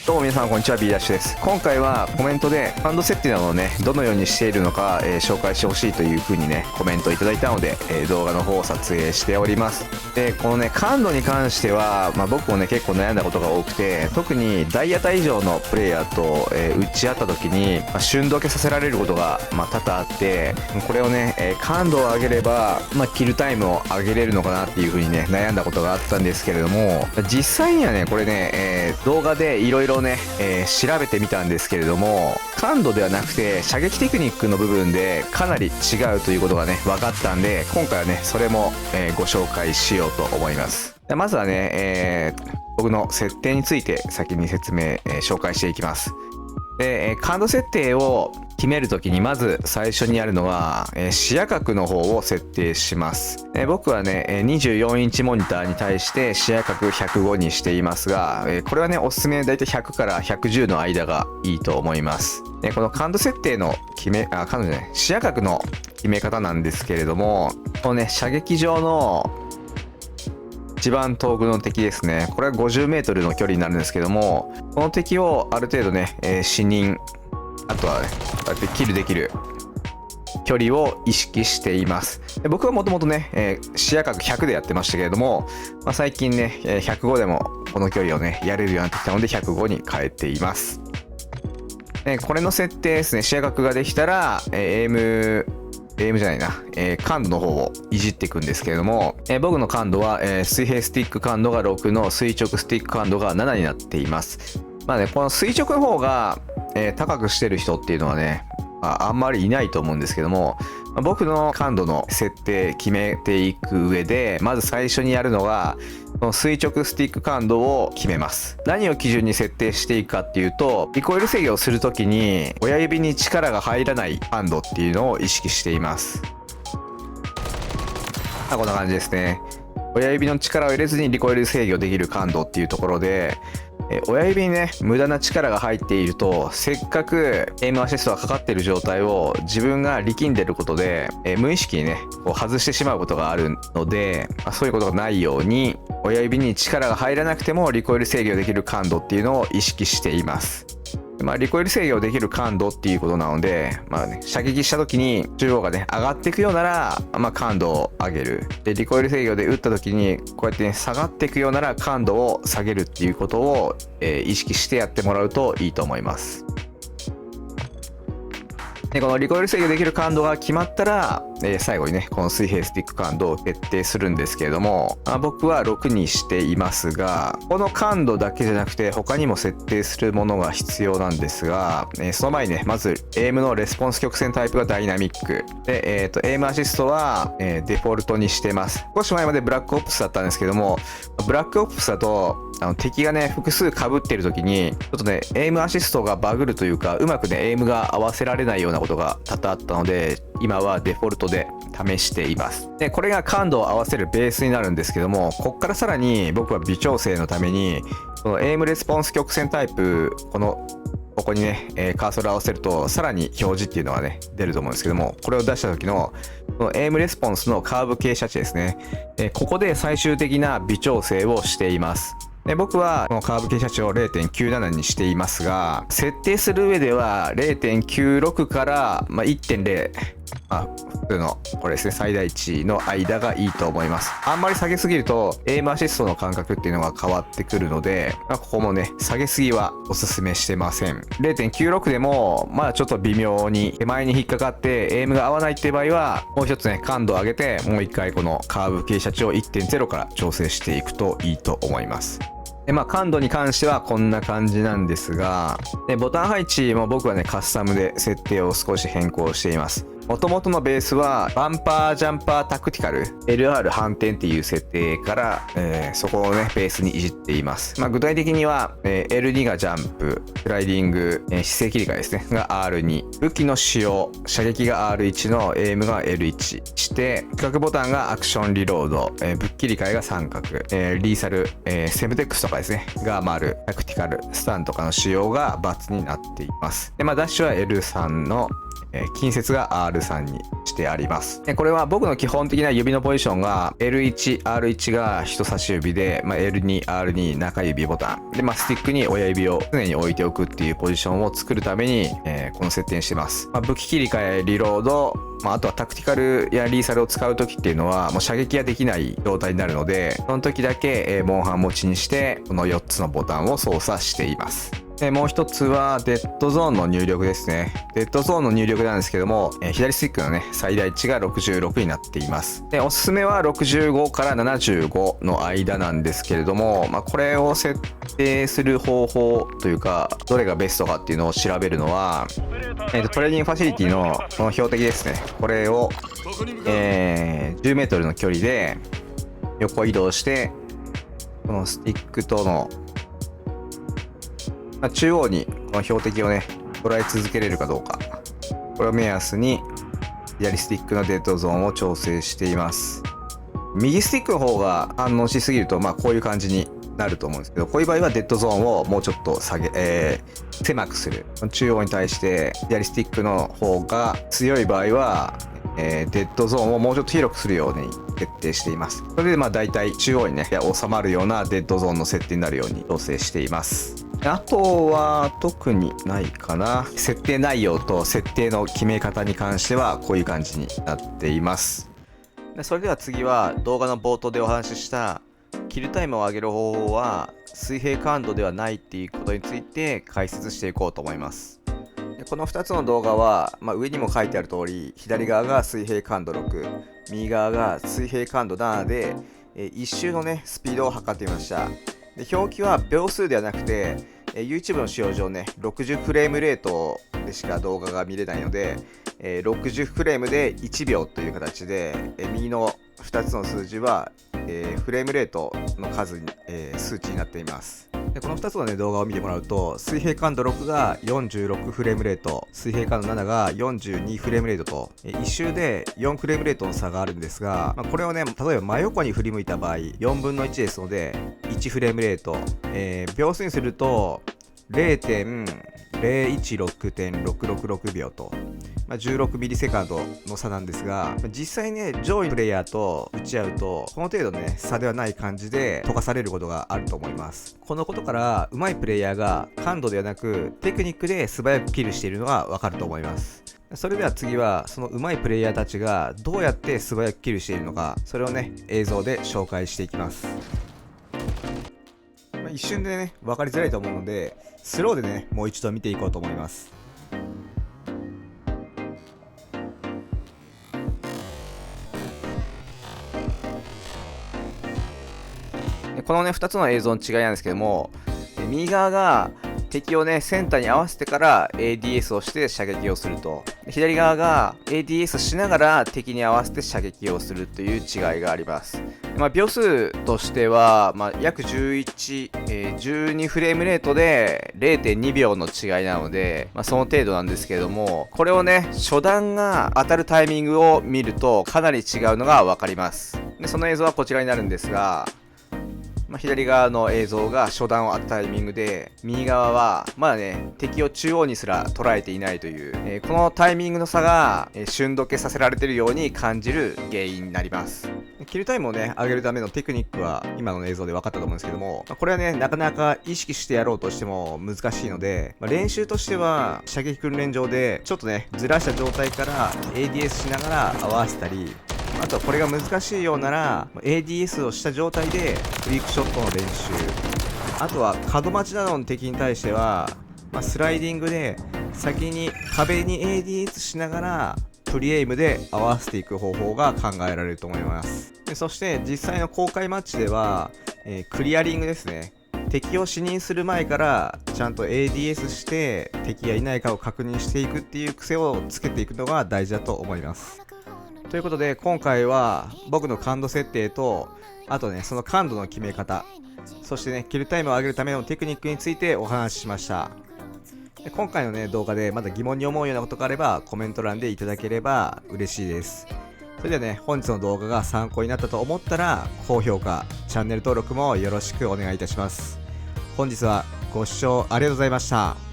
どうも皆さんこんにちは、B ダッシュです。今回はコメントで感度設定などをね、どのようにしているのか、紹介してほしいという風にね、コメントいただいたので、動画の方を撮影しております。で、このね、感度に関しては、僕もね、結構悩んだことが多くて、特に大型以上のプレイヤーと、打ち合った時に、瞬時計させられることが、多々あって、これをね、感度を上げれば、キルタイムを上げれるのかなっていう風にね、悩んだことがあったんですけれども、実際にはね、これね、動画でいろいろね、調べてみたんですけれども、感度ではなくて射撃テクニックの部分でかなり違うということがね分かったんで、今回はねそれも、ご紹介しようと思います。まずはね、僕の設定について先に説明、紹介していきます。で、感度設定を決めるときにまず最初にやるのは、視野角の方を設定します。僕はね、24インチモニターに対して視野角105にしていますが、これはね、おすすめだいたい100から110の間がいいと思います。この感度設定の視野角の決め方なんですけれども、このね、射撃場の一番遠くの敵ですね。これは50メートルの距離になるんですけども、この敵をある程度ね、視認、あとはね、こうやってキルできる距離を意識しています。僕はもともとね、視野角100でやってましたけれども、最近ね、105でもこの距離をね、やれるようになってきたので105に変えています。これの設定ですね、視野角ができたら、エイムじゃないな、感度の方をいじっていくんですけれども、僕の感度は、水平スティック感度が6の垂直スティック感度が7になっています。この垂直の方が、高くしてる人っていうのはね、あんまりいないと思うんですけども、僕の感度の設定決めていく上で、まず最初にやるのが、この垂直スティック感度を決めます。何を基準に設定していくかっていうと、リコイル制御をするときに親指に力が入らない感度っていうのを意識しています。こんな感じですね。親指の力を入れずにリコイル制御できる感度っていうところで、親指にね無駄な力が入っていると、せっかくエイムアシストがかかっている状態を自分が力んでることで、無意識にねこう外してしまうことがあるので、そういうことがないように親指に力が入らなくてもリコイル制御できる感度っていうのを意識しています。リコイル制御できる感度っていうことなので、射撃した時に中央がね上がっていくようなら、感度を上げる。で、リコイル制御で撃った時にこうやってね下がっていくようなら感度を下げるっていうことを、意識してやってもらうといいと思います。で、このリコイル制御できる感度が決まったら、最後にねこの水平スティック感度を決定するんですけれども、僕は6にしていますが、この感度だけじゃなくて他にも設定するものが必要なんですが、その前にねまずエイムのレスポンス曲線タイプがダイナミックで、エイムアシストは、デフォルトにしてます。少し前までブラックオプスだったんですけども、ブラックオプスだと敵がね複数被ってる時にちょっとねエイムアシストがバグるというか、うまくねエイムが合わせられないようなことが多々あったので、今はデフォルトで試しています。で、これが感度を合わせるベースになるんですけども、こっからさらに僕は微調整のためにこのエイムレスポンス曲線タイプ、ここにね、カーソルを合わせるとさらに表示っていうのがね出ると思うんですけども、これを出した時のこのエイムレスポンスのカーブ傾斜値ですね、ここで最終的な微調整をしています。で、僕はこのカーブ傾斜値を 0.97 にしていますが、設定する上では 0.96 から、1.0、普通のこれですね最大値の間がいいと思います。あんまり下げすぎるとエイムアシストの感覚っていうのが変わってくるので、ここもね下げすぎはおすすめしてません。 0.96 でもちょっと微妙に手前に引っかかってエイムが合わないっていう場合は、もう一つね感度を上げてもう一回このカーブ傾斜値を 1.0 から調整していくといいと思います。で、感度に関してはこんな感じなんですが、ボタン配置も僕はねカスタムで設定を少し変更しています。元々のベースはバンパージャンパータクティカル LR 反転っていう設定から、そこをねベースにいじっています。具体的には、L2 がジャンプ、スライディング、姿勢切り替えですねが R2、武器の使用、射撃が R1 のエイムが L1 して、比較ボタンがアクションリロード、武器切り替えが三角、リーサル、セムテックスとかですねが丸、タクティカル、スタンとかの使用が×になっています。で、ダッシュは L3 の近接が R3 にしてあります。これは僕の基本的な指のポジションが L1、R1 が人差し指で、L2、R2 中指ボタンで、スティックに親指を常に置いておくっていうポジションを作るために、この設定にしてます。武器切り替え、リロード、あとはタクティカルやリーサルを使う時っていうのはもう射撃ができない状態になるので、その時だけモンハン持ちにしてこの4つのボタンを操作しています。もう一つはデッドゾーンの入力ですね。デッドゾーンの入力なんですけども、左スティックのね、最大値が66になっています。で、おすすめは65から75の間なんですけれども、これを設定する方法というか、どれがベストかっていうのを調べるのは、トレーニングファシリティのこの標的ですね。これを、10メートルの距離で横移動して、このスティックとの中央にこの標的をね捉え続けれるかどうか、これを目安に左スティックのデッドゾーンを調整しています。右スティックの方が反応しすぎるとこういう感じになると思うんですけど、こういう場合はデッドゾーンをもうちょっと狭くする。中央に対して左スティックの方が強い場合は、デッドゾーンをもうちょっと広くするように設定しています。それで大体中央にね収まるようなデッドゾーンの設定になるように調整しています。あとは特にないかな。設定内容と設定の決め方に関してはこういう感じになっています。それでは次は動画の冒頭でお話ししたキルタイムを上げる方法は水平感度ではないっていうことについて解説していこうと思います。この2つの動画は、上にも書いてある通り、左側が水平感度6、右側が水平感度7で、1周のねスピードを測ってみました。で、表記は秒数ではなくて、YouTube の使用上ね60フレームレートでしか動画が見れないので、60フレームで1秒という形で、右の2つの数字は、フレームレートの数、数値になっています。でこの2つの、動画を見てもらうと、水平感度6が46フレームレート、水平感度7が42フレームレートと、1周で4フレームレートの差があるんですが、これをね例えば真横に振り向いた場合4分の1ですので1フレームレート、秒数にすると 0.016.666 秒と、16ミリセカンドの差なんですが、実際ね上位のプレイヤーと打ち合うとこの程度ね差ではない感じで溶かされることがあると思います。このことから上手いプレイヤーが感度ではなくテクニックで素早くキルしているのがわかると思います。それでは次はその上手いプレイヤーたちがどうやって素早くキルしているのか、それをね映像で紹介していきます。一瞬でね分かりづらいと思うのでスローでねもう一度見ていこうと思います。このね2つの映像の違いなんですけども、右側が敵をねセンターに合わせてから ADS をして射撃をすると、左側が ADS しながら敵に合わせて射撃をするという違いがあります。秒数としては、約12フレームレートで 0.2 秒の違いなので、その程度なんですけれども、これをね初弾が当たるタイミングを見るとかなり違うのが分かります。でその映像はこちらになるんですが、左側の映像が初弾を当てたタイミングで、右側はまだね敵を中央にすら捉えていないという、このタイミングの差が、瞬時計させられているように感じる原因になります。キルタイムをね上げるためのテクニックは今の映像で分かったと思うんですけども、これはねなかなか意識してやろうとしても難しいので、練習としては射撃訓練場でちょっとねずらした状態から ADS しながら合わせたり、あとはこれが難しいようなら ADS をした状態でフリークショットの練習、あとは角待ちなどの敵に対しては、スライディングで先に壁に ADS しながらプリエイムで合わせていく方法が考えられると思います。でそして実際の公開マッチでは、クリアリングですね、敵を視認する前からちゃんと ADS して敵がいないかを確認していくっていう癖をつけていくのが大事だと思います。ということで今回は僕の感度設定と、あとねその感度の決め方、そしてねキルタイムを上げるためのテクニックについてお話ししました。で今回のね動画でまだ疑問に思うようなことがあればコメント欄でいただければ嬉しいです。それではね本日の動画が参考になったと思ったら高評価、チャンネル登録もよろしくお願いいたします。本日はご視聴ありがとうございました。